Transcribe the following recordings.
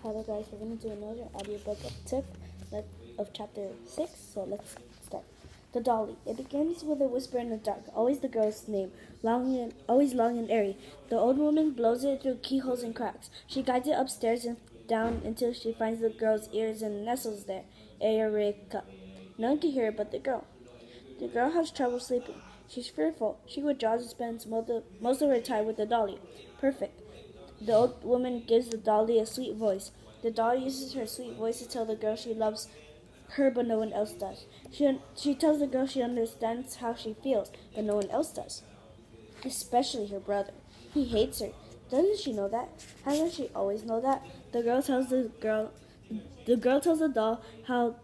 Hello guys, we're going to do another audiobook of chapter 6, so let's start. The Dolly. It begins with a whisper in the dark, always the girl's name, always long and airy. The old woman blows it through keyholes and cracks. She guides it upstairs and down until she finds the girl's ears and nestles there. Erica. No one can hear it but the girl. The girl has trouble sleeping. She's fearful. She withdraws and spends most of her time with the Dolly. Perfect. The old woman gives the Dolly a sweet voice. The Dolly uses her sweet voice to tell the girl she loves her, but no one else does. She tells the girl she understands how she feels, but no one else does. Especially her brother. He hates her. Doesn't she know that? Hasn't she always known that? The girl tells the doll how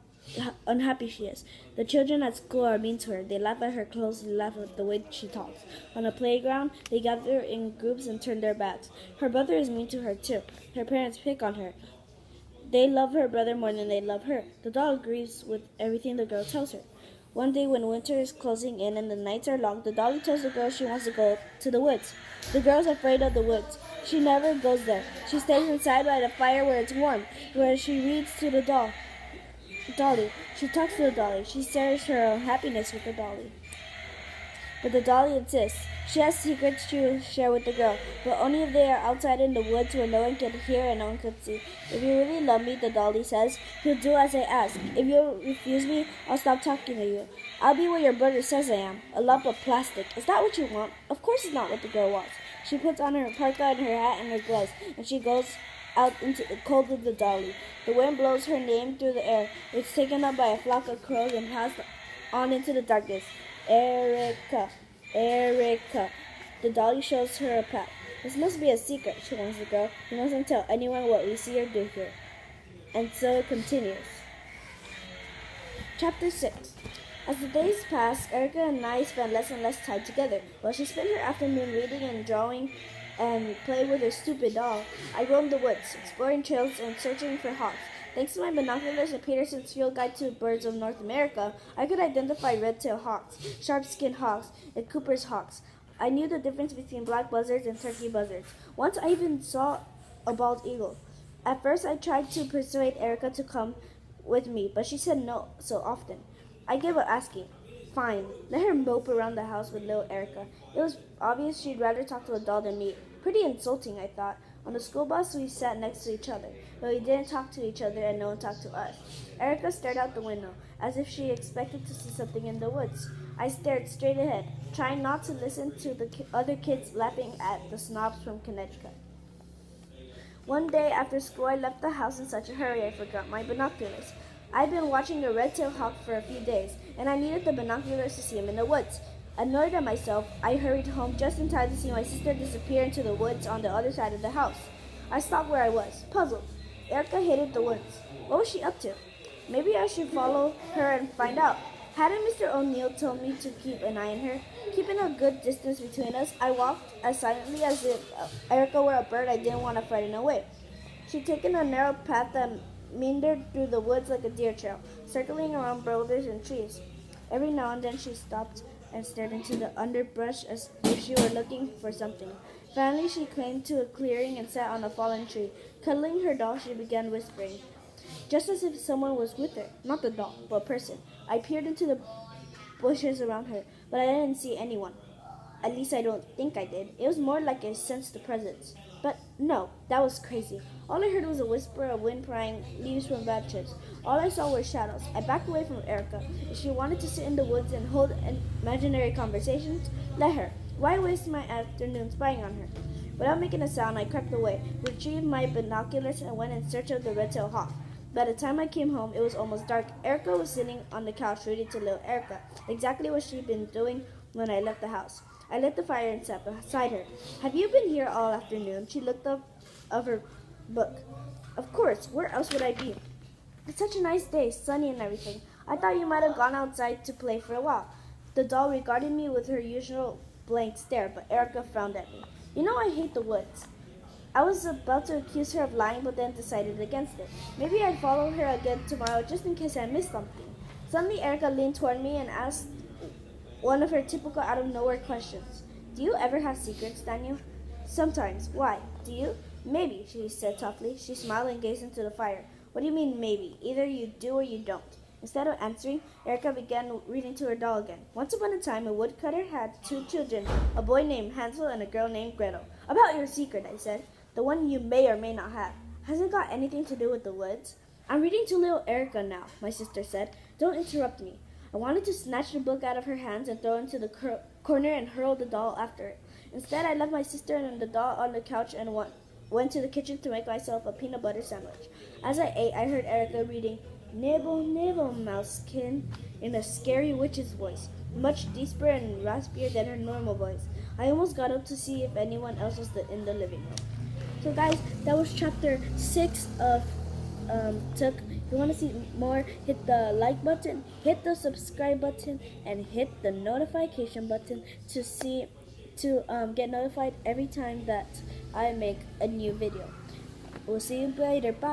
unhappy she is. The children at school are mean to her. They laugh at her clothes and laugh at the way she talks. On the playground, they gather in groups and turn their backs. Her brother is mean to her too. Her parents pick on her. They love her brother more than they love her. The doll agrees with everything the girl tells her. One day when winter is closing in and the nights are long, the Dolly tells the girl she wants to go to the woods. The girl's afraid of the woods. She never goes there. She stays inside by the fire where it's warm, where she reads to the Dolly. She talks to the Dolly. She shares her happiness with the Dolly. But the Dolly insists. She has secrets she will share with the girl, but only if they are outside in the woods where no one can hear and no one can see. If you really love me, the Dolly says, you'll do as I ask. If you refuse me, I'll stop talking to you. I'll be what your brother says I am, a lump of plastic. Is that what you want? Of course it's not what the girl wants. She puts on her parka and her hat and her gloves, and she goes out into the cold with the Dolly. The wind blows her name through the air. It's taken up by a flock of crows and passed on into the darkness. Erica. Erica. The Dolly shows her a path. This must be a secret, she warns the girl. You mustn't tell anyone what we see or do here. And so it continues. Chapter 6. As the days pass, Erica and I spend less and less time together. While she spent her afternoon reading and drawing and play with her stupid doll, I roam the woods, exploring trails and searching for hawks. Thanks to my binoculars and Peterson's Field Guide to Birds of North America, I could identify red-tailed hawks, sharp-skinned hawks, and Cooper's hawks. I knew the difference between black buzzards and turkey buzzards. Once I even saw a bald eagle. At first, I tried to persuade Erica to come with me, but she said no so often. I gave up asking. Fine, let her mope around the house with little Erica. It was obvious she'd rather talk to a doll than me. Pretty insulting, I thought. On the school bus, we sat next to each other, but we didn't talk to each other and no one talked to us. Erica stared out the window, as if she expected to see something in the woods. I stared straight ahead, trying not to listen to the other kids laughing at the snobs from Connecticut. One day after school, I left the house in such a hurry I forgot my binoculars. I'd been watching a red-tailed hawk for a few days, and I needed the binoculars to see him in the woods. Annoyed at myself, I hurried home just in time to see my sister disappear into the woods on the other side of the house. I stopped where I was, puzzled. Erica hated the woods. What was she up to? Maybe I should follow her and find out. Hadn't Mr. O'Neill told me to keep an eye on her? Keeping a good distance between us, I walked as silently as if Erica were a bird I didn't want to frighten away. She'd taken a narrow path that meandered through the woods like a deer trail, circling around boulders and trees. Every now and then she stopped and stared into the underbrush as if she were looking for something. Finally, she came to a clearing and sat on a fallen tree. Cuddling her doll, she began whispering, just as if someone was with her, not the doll, but a person. I peered into the bushes around her, but I didn't see anyone. At least I don't think I did. It was more like I sensed the presence. But no, that was crazy. All I heard was a whisper of wind prying leaves from branches. All I saw were shadows. I backed away from Erica. If she wanted to sit in the woods and hold imaginary conversations, let her. Why waste my afternoon spying on her? Without making a sound, I crept away, retrieved my binoculars, and went in search of the red-tailed hawk. By the time I came home, it was almost dark. Erica was sitting on the couch reading to little Erica, exactly what she'd been doing when I left the house. I lit the fire and sat beside her. Have you been here all afternoon? She looked up of her book. Of course, where else would I be? It's such a nice day, sunny and everything. I thought you might have gone outside to play for a while. The doll regarded me with her usual blank stare, but Erica frowned at me. You know I hate the woods. I was about to accuse her of lying, but then decided against it. Maybe I'd follow her again tomorrow just in case I missed something. Suddenly, Erica leaned toward me and asked one of her typical out-of-nowhere questions. Do you ever have secrets, Daniel? Sometimes. Why? Do you? Maybe, she said softly. She smiled and gazed into the fire. What do you mean, maybe? Either you do or you don't. Instead of answering, Erica began reading to her doll again. Once upon a time, a woodcutter had 2 children, a boy named Hansel and a girl named Gretel. About your secret, I said. The one you may or may not have. Has it got anything to do with the woods? I'm reading to little Erica now, my sister said. Don't interrupt me. I wanted to snatch the book out of her hands and throw it into the corner and hurl the doll after it. Instead, I left my sister and the doll on the couch and went to the kitchen to make myself a peanut butter sandwich. As I ate, I heard Erica reading, Nibble, nibble, mousekin, in a scary witch's voice, much deeper and raspier than her normal voice. I almost got up to see if anyone else was in the living room. So guys, that was chapter 6 of Took. If you want to see more, hit the like button, hit the subscribe button, and hit the notification button to get notified every time that I make a new video. We'll see you later. Bye.